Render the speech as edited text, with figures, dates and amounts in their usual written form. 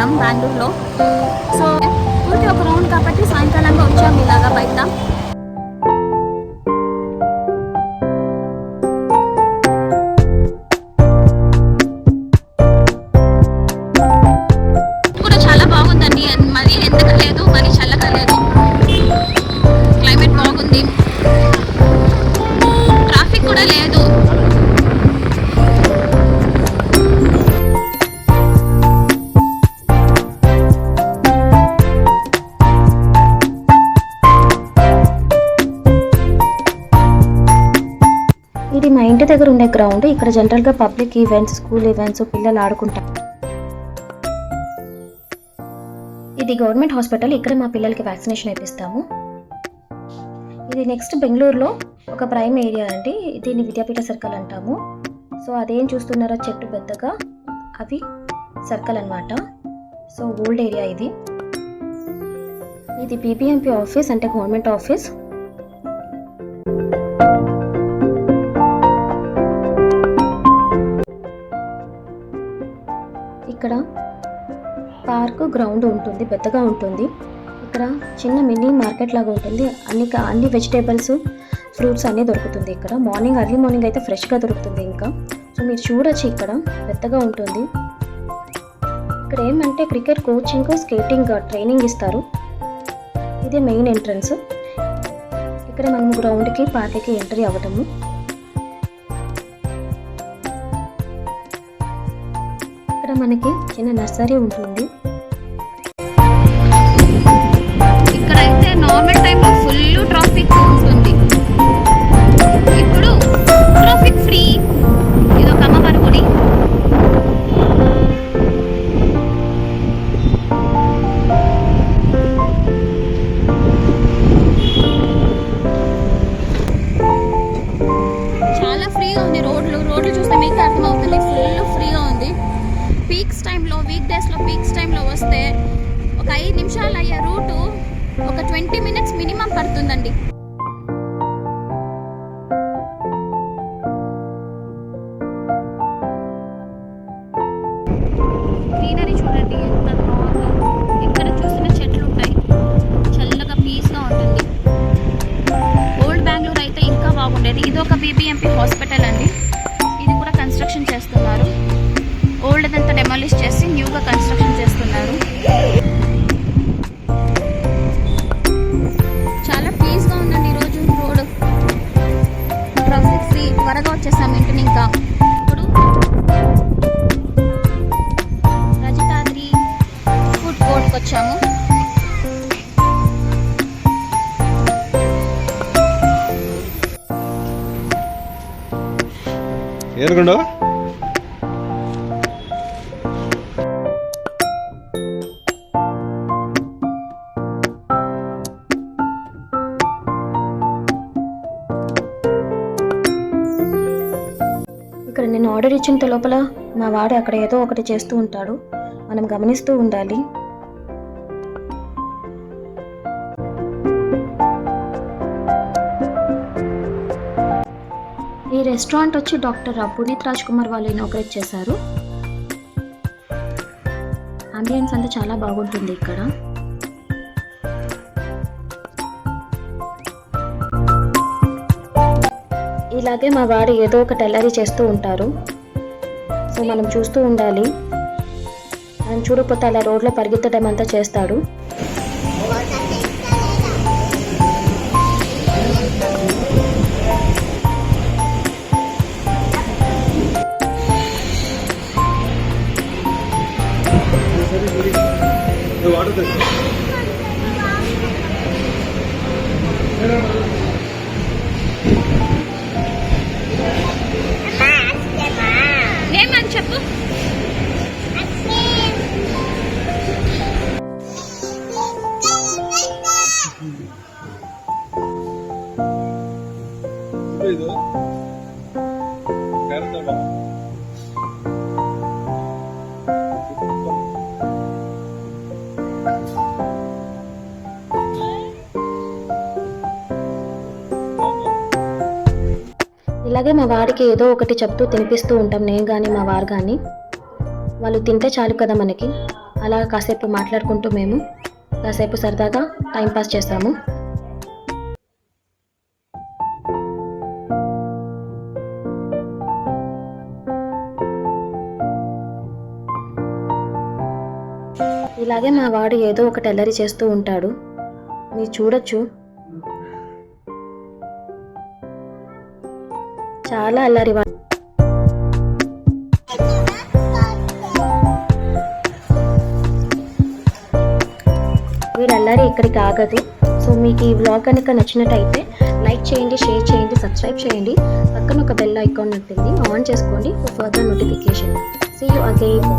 ఉన్నాం బెంగళూరులో. సో ఊరికి ఒక రౌండ్ కాబట్టి సాయంకాలంగా వచ్చాము ఇలాగా బయట. కూడా చాలా బాగుందండి, మరి ఎండగా లేదు మరి చల్లగా లేదు, క్లైమేట్ బాగుంది, ట్రాఫిక్ కూడా లేదు. ఇది మా ఇంటి దగ్గర ఉండే గ్రౌండ్. ఇక్కడ జనరల్గా పబ్లిక్ ఈవెంట్స్, స్కూల్ ఈవెంట్స్ పిల్లలు ఆడుకుంటారు. ఇది గవర్నమెంట్ హాస్పిటల్. ఇక్కడ మా పిల్లలకి వ్యాక్సినేషన్ ఇప్పిస్తాము. ఇది నెక్స్ట్ బెంగళూరులో ఒక ప్రైమ్ ఏరియా అండి. దీన్ని విద్యాపీఠ సర్కిల్ అంటాము. సో అదేం చూస్తున్నారో చెట్టు పెద్దగా, అవి సర్కిల్ అన్నమాట. సో ఓల్డ్ ఏరియా ఇది. ఇది బీబీఎంపీ ఆఫీస్, అంటే గవర్నమెంట్ ఆఫీస్. ఇక్కడ పార్క్ గ్రౌండ్ ఉంటుంది, పెద్దగా ఉంటుంది. ఇక్కడ చిన్న మినీ మార్కెట్ లాగా ఉంటుంది. అన్ని వెజిటేబుల్స్, ఫ్రూట్స్ అన్నీ దొరుకుతుంది ఇక్కడ. ఎర్లీ మార్నింగ్ అయితే ఫ్రెష్గా దొరుకుతుంది. ఇంకా సో మీరు చూడొచ్చు, ఇక్కడ పెద్దగా ఉంటుంది. ఇక్కడ ఏమంటే క్రికెట్ కోచింగ్, స్కేటింగ్ ట్రైనింగ్ ఇస్తారు. ఇదే మెయిన్ ఎంట్రన్స్. ఇక్కడ మనం గ్రౌండ్కి, పార్క్కి ఎంట్రీ అవ్వటము. ఇక్కడ మనకి చిన్న నర్సరీ ఉంటుంది. ఇక్కడైతే నార్మల్ టైంలో ఫుల్ ట్రాఫిక్ ఉంటుంది, ఇప్పుడు ట్రాఫిక్ ఫ్రీ. ఇది ఒక అమ్మవారి గుడి. చాలా ఫ్రీగా ఉంది. రోడ్లు చూస్తే మీకు అర్థమవుతుంది, ఫుల్ ఫ్రీగా ఉంది. పీక్స్ టైంలో, వీక్ డేస్లో పీక్స్ టైంలో వస్తే ఒక 5 నిమిషాలు అయ్యే రూటు ఒక 20 మినిట్స్ మినిమం పడుతుందండి. గ్రీనరీ చూడండి ఎంత బాగుందో. ఎక్కడ చూసిన చెట్లు ఉంటాయి, చల్లగా పీస్గా ఉంటుంది. ఓల్డ్ బెంగళూరు అయితే ఇంకా బాగుండేది. ఇది ఒక బీబీఎంపీ హాస్పిటల్ అండి. ఇది కూడా కన్స్ట్రక్షన్ చేస్తున్నారు. ఓల్డ్ అంతా డెమాలిష్ చేసి న్యూగా కన్స్ట్రక్షన్ చేస్తున్నారు. చాలా పీస్గా ఉందండి ఈరోజు రోడ్. Traffic free. త్వరగా వచ్చేసాము ఇంటిని. ఇంకా ఇప్పుడు రజతాద్రి ఫుడ్ కోర్ట్కి వచ్చాము. ఏనుగుండో ఇక్కడ నేను ఆర్డర్ ఇచ్చేంత లోపల మా వాడు అక్కడ ఏదో ఒకటి చేస్తూ ఉంటాడు, మనం గమనిస్తూ ఉండాలి. ఈ రెస్టారెంట్ వచ్చి డాక్టర్ పునీత్ రాజ్ కుమార్ వాళ్ళు ఇనాగ్రేట్ చేశారు. అంబియన్స్ అంతా చాలా బాగుంటుంది ఇక్కడ. ఇలాగే మా వాడు ఏదో ఒక టెల్లరీ చేస్తూ ఉంటారు. సో మనం చూస్తూ ఉండాలి. మనం చూడకపోతే అలా రోడ్లో పరిగెత్తడం అంతా చేస్తాడు. ఏమని చెప్పు. ఇలాగే మా వాడికి ఏదో ఒకటి చెప్తూ తినిపిస్తూ ఉంటాం, నేను కానీ మా వారు కానీ. వాళ్ళు తింటే చాలు కదా మనకి. అలా కాసేపు మాట్లాడుకుంటూ మేము కాసేపు సరదాగా టైంపాస్ చేస్తాము. ఇలాగే మా వాడు ఏదో ఒకటి అల్లరి చేస్తూ ఉంటాడు, మీరు చూడొచ్చు. చాలా అల్లరి వాడు. వీడు అల్లరి ఇక్కడికి ఆగదు. సో మీకు ఈ వ్లాగ్ కనుక నచ్చినట్టయితే లైక్ చేయండి, షేర్ చేయండి, సబ్స్క్రైబ్ చేయండి. పక్కన ఒక బెల్ ఐకాన్ ఉంటుంది, ఆన్ చేసుకోండి for further notification. See you again.